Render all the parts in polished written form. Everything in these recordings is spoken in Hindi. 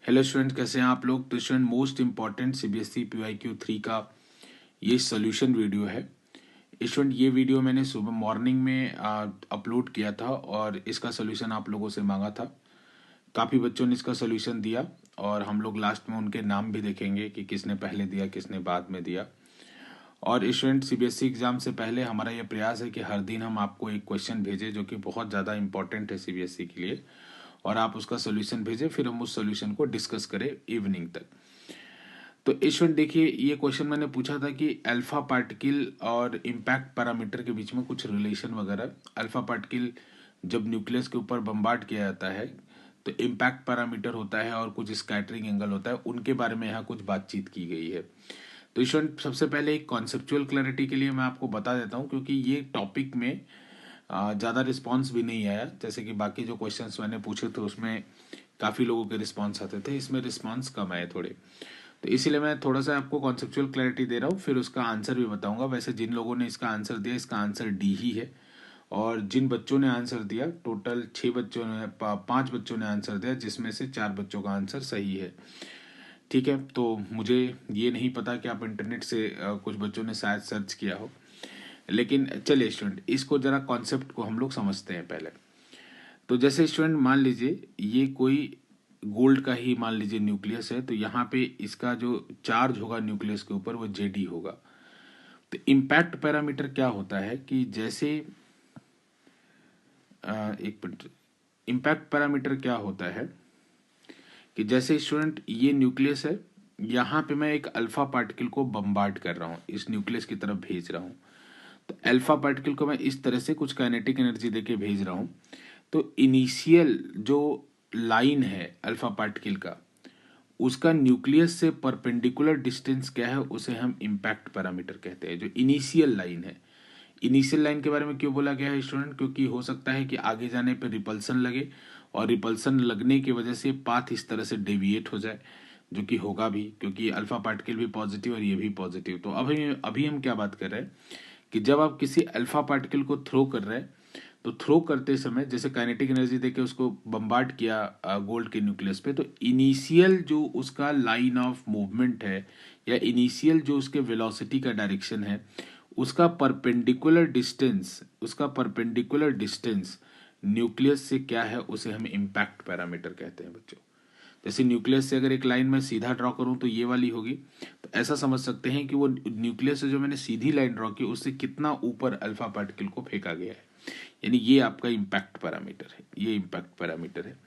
हेलो स्टूडेंट, कैसे हैं आप लोग। तो student, most important CBSE PYQ 3 का ये सोल्यूशन वीडियो है। स्टूडेंट, ये वीडियो मैंने सुबह मॉर्निंग में अपलोड किया था और इसका सोल्यूशन आप लोगों से मांगा था। काफ़ी बच्चों ने इसका सोल्यूशन दिया और हम लोग लास्ट में उनके नाम भी देखेंगे कि किसने पहले दिया किसने बाद में दिया। और स्टूडेंट, सीबीएसई एग्जाम से पहले हमारा यह प्रयास है कि हर दिन हम आपको एक क्वेश्चन भेजें जो कि बहुत ज़्यादा इंपॉर्टेंट है सीबीएसई के लिए, और आप उसका सोल्यूशन भेजें, फिर हम उस सोल्यूशन को डिस्कस करें इवनिंग तक। तो स्टूडेंट देखिए, ये क्वेश्चन मैंने पूछा था कि अल्फा पार्टिकल और इम्पैक्ट पैरामीटर के बीच में कुछ रिलेशन वगैरह। अल्फा पार्टिकल जब न्यूक्लियस के ऊपर बम्बार्ड किया जाता है तो इम्पैक्ट पैरामीटर होता है और कुछ स्कैटरिंग एंगल होता है, उनके बारे में यहाँ कुछ बातचीत की गई है। तो स्टूडेंट, सबसे पहले एक कॉन्सेप्चुअल क्लैरिटी के लिए मैं आपको बता देता हूँ, क्योंकि ये टॉपिक में ज़्यादा रिस्पांस भी नहीं आया। जैसे कि बाकी जो क्वेश्चंस मैंने पूछे थे उसमें काफ़ी लोगों के रिस्पांस आते थे, इसमें रिस्पांस कम आए थोड़े। तो इसीलिए मैं थोड़ा सा आपको कॉन्सेप्चुअल क्लैरिटी दे रहा हूँ, फिर उसका आंसर भी बताऊंगा। वैसे जिन लोगों ने इसका आंसर दिया, इसका आंसर डी ही है। और जिन बच्चों ने आंसर दिया, टोटल 5 बच्चों ने आंसर दिया, जिसमें से 4 बच्चों का आंसर सही है। ठीक है, तो मुझे ये नहीं पता कि आप इंटरनेट से कुछ बच्चों ने शायद सर्च किया हो, लेकिन चलिए स्टूडेंट, इसको जरा कॉन्सेप्ट को हम लोग समझते हैं पहले। तो जैसे स्टूडेंट, मान लीजिए ये कोई गोल्ड का ही मान लीजिए न्यूक्लियस है, तो यहाँ पे इसका जो चार्ज होगा न्यूक्लियस के ऊपर वो जेडी होगा। तो इम्पैक्ट पैरामीटर क्या होता है कि जैसे एक मिनट, इम्पैक्ट पैरामीटर क्या होता है कि जैसे स्टूडेंट ये न्यूक्लियस है, यहाँ पे मैं एक अल्फा पार्टिकल को बम्बार्ड कर रहा हूँ, इस न्यूक्लियस की तरफ भेज रहा हूँ। तो अल्फा पार्टिकल को मैं इस तरह से कुछ काइनेटिक एनर्जी देके भेज रहा हूँ। तो इनिशियल जो लाइन है अल्फा पार्टिकल का, उसका न्यूक्लियस से परपेंडिकुलर डिस्टेंस क्या है, उसे हम इम्पैक्ट पैरामीटर कहते हैं। जो इनिशियल लाइन है, इनिशियल लाइन के बारे में क्यों बोला गया है स्टूडेंट, क्योंकि हो सकता है कि आगे जाने पर रिपल्सन लगे और रिपल्सन लगने की वजह से पाथ इस तरह से डेविएट हो जाए, जो कि होगा भी, क्योंकि अल्फा पार्टिकल भी पॉजिटिव और ये भी पॉजिटिव। तो अभी हम क्या बात कर रहे हैं कि जब आप किसी अल्फा पार्टिकल को थ्रो कर रहे हैं, तो थ्रो करते समय जैसे काइनेटिक एनर्जी देके उसको बम्बार्ड किया गोल्ड के न्यूक्लियस पे, तो इनिशियल जो उसका लाइन ऑफ मूवमेंट है या इनिशियल जो उसके वेलोसिटी का डायरेक्शन है, उसका परपेंडिकुलर डिस्टेंस न्यूक्लियस से क्या है, उसे हम इम्पैक्ट पैरामीटर कहते हैं बच्चों। जैसे न्यूक्लियस से अगर एक लाइन मैं सीधा ड्रॉ करूं तो ये वाली होगी, तो ऐसा समझ सकते हैं कि वो न्यूक्लियस से जो मैंने सीधी लाइन ड्रॉ की उससे कितना ऊपर अल्फा पार्टिकल को फेंका गया है, यानी ये आपका इम्पैक्ट पैरामीटर है, ये इम्पैक्ट पैरामीटर है।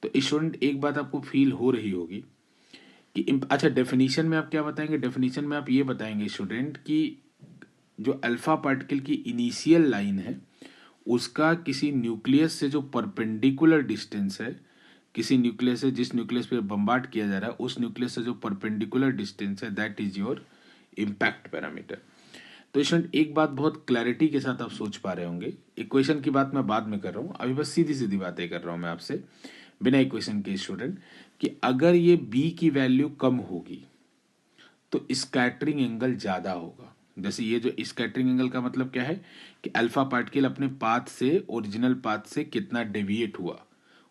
तो स्टूडेंट, एक बात आपको फील हो रही होगी कि अच्छा, डेफिनेशन में आप क्या बताएंगे। डेफिनेशन में आप ये बताएंगे स्टूडेंट कि जो अल्फा पार्टिकल की इनिशियल लाइन है उसका किसी न्यूक्लियस से जो परपेंडिकुलर डिस्टेंस है, किसी न्यूक्लियस से जिस न्यूक्लियस पे बम्बार्ड किया जा रहा है उस न्यूक्लियस से जो परपेंडिकुलर डिस्टेंस है, that is your impact parameter. तो स्टूडेंट, एक बात बहुत क्लैरिटी के साथ आप सोच पा रहे होंगे, इक्वेशन की बात मैं बाद में कर रहा हूँ, अभी बस सीधी सीधी बातें कर रहा हूँ मैं आपसे बिना इक्वेशन के स्टूडेंट, कि अगर ये बी की वैल्यू कम होगी तो स्कैटरिंग एंगल ज़्यादा होगा। जैसे ये जो स्कैटरिंग एंगल का मतलब क्या है कि अल्फा पार्टिकल अपने पाथ से, ओरिजिनल पाथ से कितना डेविएट हुआ,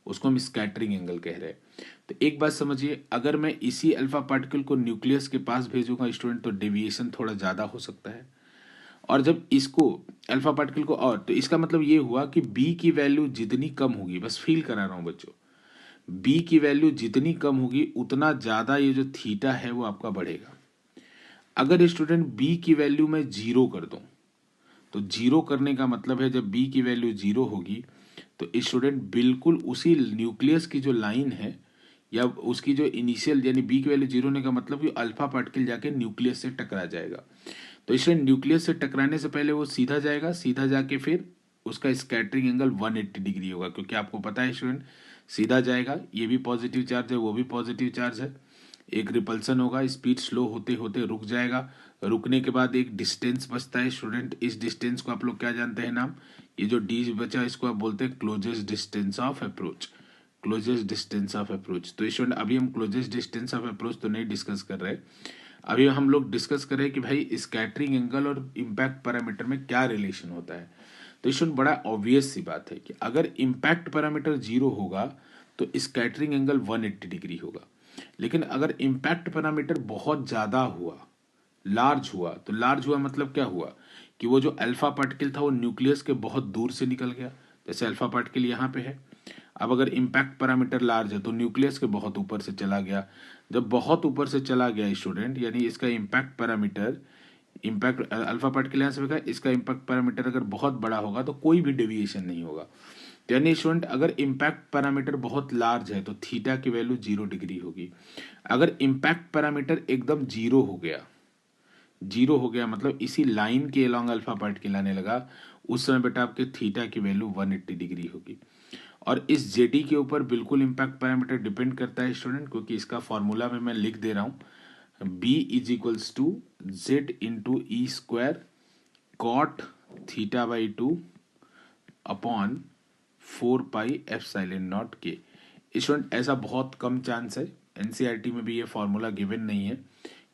उसको हम स्कैटरिंग एंगल कह रहे हैं। तो एक बात समझिए, अगर मैं इसी अल्फा पार्टिकल को न्यूक्लियस के पास भेजूंगा स्टूडेंट, तो डेविएशन थोड़ा ज़्यादा हो सकता है। और जब इसको अल्फा पार्टिकल को, और तो इसका मतलब ये हुआ कि बी की वैल्यू जितनी कम होगी, बस फील करा रहा हूँ बच्चों, बी की वैल्यू जितनी कम होगी उतना ज़्यादा ये जो थीटा है वो आपका बढ़ेगा। अगर स्टूडेंट बी की वैल्यू मैं जीरो कर दूं, तो जीरो करने का मतलब है जब बी की वैल्यू जीरो होगी तो स्टूडेंट बिल्कुल उसी न्यूक्लियस की जो लाइन है या उसकी जो इनिशियल, यानी बी की वैल्यू जीरो होने का मतलब कि अल्फा पार्टिकल जाके न्यूक्लियस से टकरा जाएगा। तो स्टूडेंट, न्यूक्लियस से टकराने से पहले वो सीधा जाएगा, सीधा जाके फिर उसका स्कैटरिंग एंगल 180 डिग्री होगा, क्योंकि आपको पता है स्टूडेंट, सीधा जाएगा, ये भी पॉजिटिव चार्ज है वो भी पॉजिटिव चार्ज है, एक रिपल्सन होगा, स्पीड स्लो होते होते रुक जाएगा, रुकने के बाद एक डिस्टेंस बचता है स्टूडेंट, इस डिस्टेंस को आप लोग क्या जानते हैं नाम, ये जो डी बचा इसको आप बोलते हैं closest distance of approach, closest distance of approach. तो स्टूडेंट, अभी हम क्लोजेस्ट डिस्टेंस ऑफ अप्रोच तो नहीं डिस्कस कर रहे, अभी हम लोग डिस्कस कर रहे हैं कि भाई स्कैटरिंग एंगल और इम्पैक्ट पैरामीटर में क्या रिलेशन होता है। तो स्टूडेंट, बड़ा ऑब्वियस सी बात है कि अगर इम्पैक्ट पैरामीटर जीरो होगा तो स्कैटरिंग एंगल 180 डिग्री होगा। लेकिन अगर इम्पैक्ट पैरामीटर बहुत ज़्यादा हुआ, लार्ज हुआ, तो लार्ज हुआ मतलब क्या हुआ कि वो जो अल्फा पार्टिकल था वो न्यूक्लियस के बहुत दूर से निकल गया, जैसे अल्फा पार्टिकल यहाँ पे है। अब अगर इम्पैक्ट पैरामीटर लार्ज है तो न्यूक्लियस के बहुत ऊपर से चला गया। जब बहुत ऊपर से चला गया स्टूडेंट, यानी इसका impact parameter, impact alpha particle यहाँ से होगा, इसका इम्पैक्ट पैरामीटर अगर बहुत बड़ा होगा तो कोई भी डेविएशन नहीं होगा। तो यानी स्टूडेंट अगर इम्पैक्ट पैरामीटर बहुत लार्ज है तो थीटा की वैल्यू 0 डिग्री होगी। अगर इम्पैक्ट पैरामीटर एकदम जीरो हो गया मतलब इसी लाइन के अलॉन्ग अल्फा पार्टिकल आने लगा, उस समय बेटा आपके थीटा की वैल्यू 180 डिग्री होगी। और इस जेडी के ऊपर बिल्कुल इम्पैक्ट पैरामीटर डिपेंड करता है स्टूडेंट, क्योंकि इसका फॉर्मूला में मैं लिख दे रहा हूँ, B is equals to Z into E square cot theta by 2 upon 4 pi epsilon naught K. Student ऐसा बहुत कम चांस है, एनसीईआरटी में भी ये फॉर्मूला गिवन नहीं है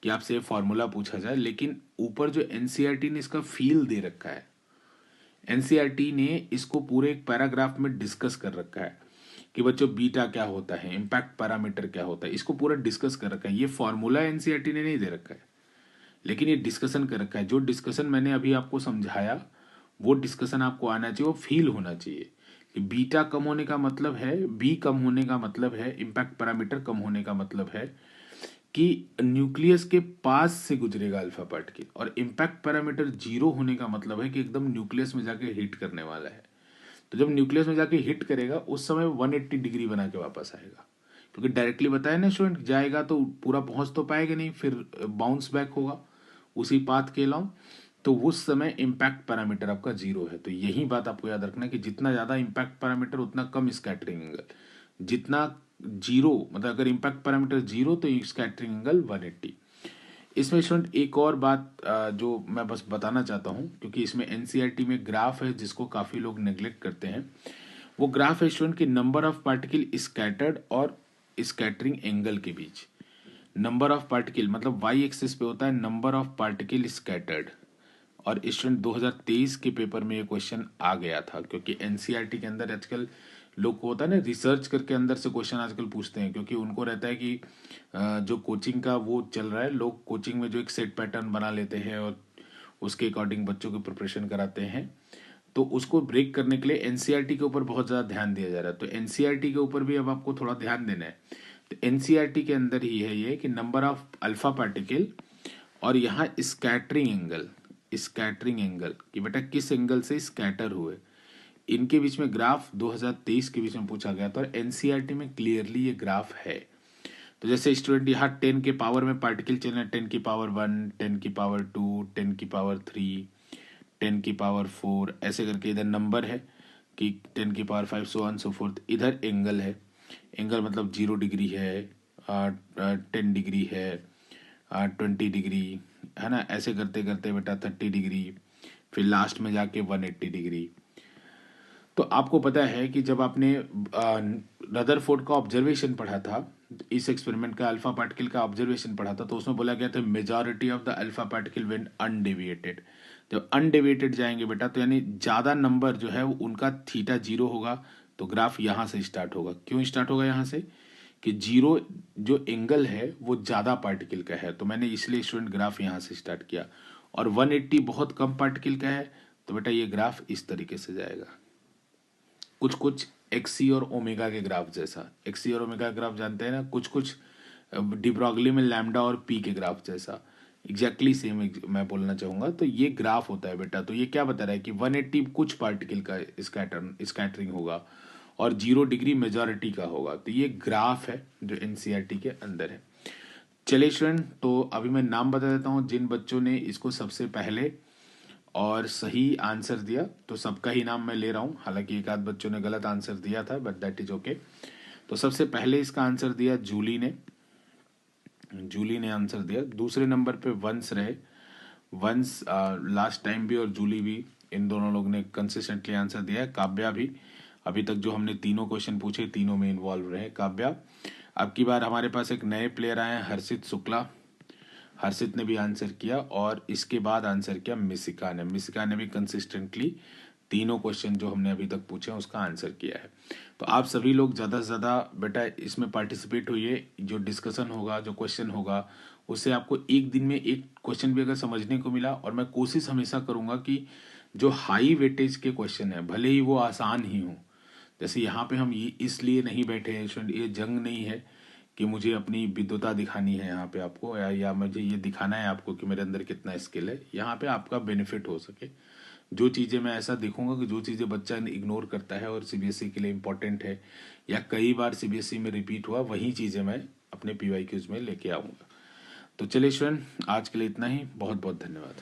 कि आपसे ये फॉर्मूला पूछा जाए, लेकिन ऊपर जो एनसीईआरटी ने इसका फील दे रखा है, एनसीईआरटी ने इसको पूरे एक पैराग्राफ में डिस्कस कर रखा है कि बच्चों बीटा क्या होता है, इम्पैक्ट पैरामीटर क्या होता है, इसको पूरा डिस्कस कर रखा है। ये फॉर्मूला एनसीईआरटी ने नहीं दे रखा है, लेकिन ये डिस्कशन कर रखा है। जो डिस्कशन मैंने अभी आपको समझाया वो डिस्कशन आपको आना चाहिए, वो फील होना चाहिए कि बीटा कम होने का मतलब है, बी कम होने का मतलब है, इम्पैक्ट पैरामीटर कम होने का मतलब है कि न्यूक्लियस के पास से गुजरेगा अल्फा पार्टिकल, और इम्पैक्ट पैरामीटर 0 होने का मतलब है कि एकदम न्यूक्लियस में जाके हिट करने वाला है। तो जब न्यूक्लियस में जाके हिट करेगा उस समय 180 डिग्री बना के वापस आएगा, क्योंकि डायरेक्टली बताया ना स्टूडेंट, जाएगा तो पूरा पहुंच तो पाएगा नहीं, फिर बाउंस बैक होगा उसी पाथ के अलॉन्ग, तो उस समय इम्पैक्ट पैरामीटर आपका 0 है। तो यही बात आपको याद रखना है कि जितना ज्यादा इम्पैक्ट पैरामीटर उतना कम स्कैटरिंग एंगल, जितना 0 मतलब अगर इम्पैक्ट पैरामीटर 0 तो स्कैटरिंग एंगल 180। इसमें स्टूडेंट एक और बात जो मैं बस बताना चाहता हूँ, क्योंकि इसमें एनसीईआरटी में ग्राफ है जिसको काफी लोग नेग्लेक्ट करते हैं। वो ग्राफ है स्टूडेंट की नंबर ऑफ पार्टिकल स्कैटर्ड और स्कैटरिंग एंगल के बीच। नंबर ऑफ पार्टिकल मतलब वाई एक्सिस पे होता है नंबर ऑफ पार्टिकल स्कैटर्ड, और स्टूडेंट 2023 के पेपर में ये क्वेश्चन आ गया था, क्योंकि एनसीईआरटी के अंदर आजकल लोग को होता है ना, रिसर्च करके अंदर से क्वेश्चन आजकल पूछते हैं, क्योंकि उनको रहता है कि जो कोचिंग का वो चल रहा है, लोग कोचिंग में जो एक सेट पैटर्न बना लेते हैं और उसके अकॉर्डिंग बच्चों की प्रिपरेशन कराते हैं, तो उसको ब्रेक करने के लिए एनसीईआरटी के ऊपर बहुत ज़्यादा ध्यान दिया जा रहा है। तो एनसीईआरटी के ऊपर भी अब आपको थोड़ा ध्यान देना है। तो एनसीईआरटी के अंदर ही है ये कि नंबर ऑफ अल्फा पार्टिकल और यहाँ स्कैटरिंग एंगल कि बेटा किस एंगल से स्कैटर हुए, इनके बीच में ग्राफ 2023 के बीच में पूछा गया था, और एनसीईआरटी में क्लियरली ये ग्राफ है। तो जैसे स्टूडेंट यहाँ 10 के पावर में पार्टिकल चल रहे हैं, 10 की पावर 1, 10 की पावर 2, 10 की पावर 3, 10 की पावर 4, ऐसे करके इधर नंबर है कि 10 की power 5 so on so fourth. इधर एंगल है, एंगल मतलब 0 डिग्री है, 10 डिग्री है, 20 डिग्री है ना, ऐसे करते करते बेटा 30 डिग्री, फिर लास्ट में जाके 180 डिग्री। तो आपको पता है कि जब आपने रदरफोर्ड का ऑब्जर्वेशन पढ़ा था, इस एक्सपेरिमेंट का अल्फा पार्टिकल का ऑब्जर्वेशन पढ़ा था, तो उसमें बोला गया था majority of the alpha particle went undeviated. जब अनडेविएटेड जाएंगे बेटा तो यानी ज्यादा नंबर जो है वो उनका थीटा 0 होगा, तो ग्राफ यहां से स्टार्ट होगा। क्यों स्टार्ट होगा यहां से कि 0 जो एंगल है वो ज्यादा पार्टिकल का है, तो मैंने इसलिए स्टूडेंट ग्राफ यहां से स्टार्ट किया। और 180 बहुत कम पार्टिकल का है, तो बेटा ये ग्राफ इस तरीके से जाएगा, कुछ कुछ एक्सी और ओमेगा के ग्राफ जैसा। एक्सी और ओमेगा के ग्राफ जानते हैं ना, कुछ कुछ डिब्रॉगली में लैम्डा और पी के ग्राफ जैसा, एग्जैक्टली सेम मैं बोलना चाहूंगा। तो ये ग्राफ होता है बेटा। तो ये क्या बता रहा है कि 180 कुछ पार्टिकल का स्कैटरिंग होगा और 0 डिग्री मेजॉरिटी का होगा। तो ये ग्राफ है जो एनसीईआरटी के अंदर है। चलिए स्टूडेंट, तो अभी मैं नाम बता देता हूँ जिन बच्चों ने इसको सबसे पहले और सही आंसर दिया, तो सबका ही नाम मैं ले रहा हूं, हालांकि एक आध बच्चों ने गलत आंसर दिया था, बट दैट इज ओके। तो सबसे पहले इसका आंसर दिया जूली ने आंसर दिया। दूसरे नंबर पे वंश रहे, वंश लास्ट टाइम भी और जूली भी, इन दोनों लोग ने कंसिस्टेंटली आंसर दिया है। काव्या भी, अभी तक जो हमने तीनों क्वेश्चन पूछे तीनों में इन्वॉल्व रहे काव्या। अब की बार हमारे पास एक नए प्लेयर आए हैं, हर्षित शुक्ला, हर्षित ने भी आंसर किया, और इसके बाद आंसर किया मिसिका ने भी कंसिस्टेंटली तीनों क्वेश्चन जो हमने अभी तक पूछे हैं उसका आंसर किया है। तो आप सभी लोग ज़्यादा से ज़्यादा बेटा इसमें पार्टिसिपेट होइए। जो डिस्कशन होगा, जो क्वेश्चन होगा, उससे आपको एक दिन में एक क्वेश्चन भी अगर समझने को मिला, और मैं कोशिश हमेशा करूँगा कि जो हाई वेटेज के क्वेश्चन है भले ही वो आसान ही हों, जैसे यहाँ पे हम ये इसलिए नहीं बैठे हैं स्टूडेंट, ये जंग नहीं है कि मुझे अपनी विद्वता दिखानी है यहाँ पे आपको, या मुझे ये दिखाना है आपको कि मेरे अंदर कितना स्किल है। यहाँ पे आपका बेनिफिट हो सके। जो चीज़ें मैं ऐसा देखूंगा कि जो चीज़ें बच्चा इग्नोर करता है और सीबीएसई के लिए इंपॉर्टेंट है या कई बार सीबीएसई में रिपीट हुआ, वही चीज़ें मैं अपने पीवाईक्यूज में लेके आऊँगा। तो चलिए स्टूडेंट, आज के लिए इतना ही। बहुत बहुत धन्यवाद।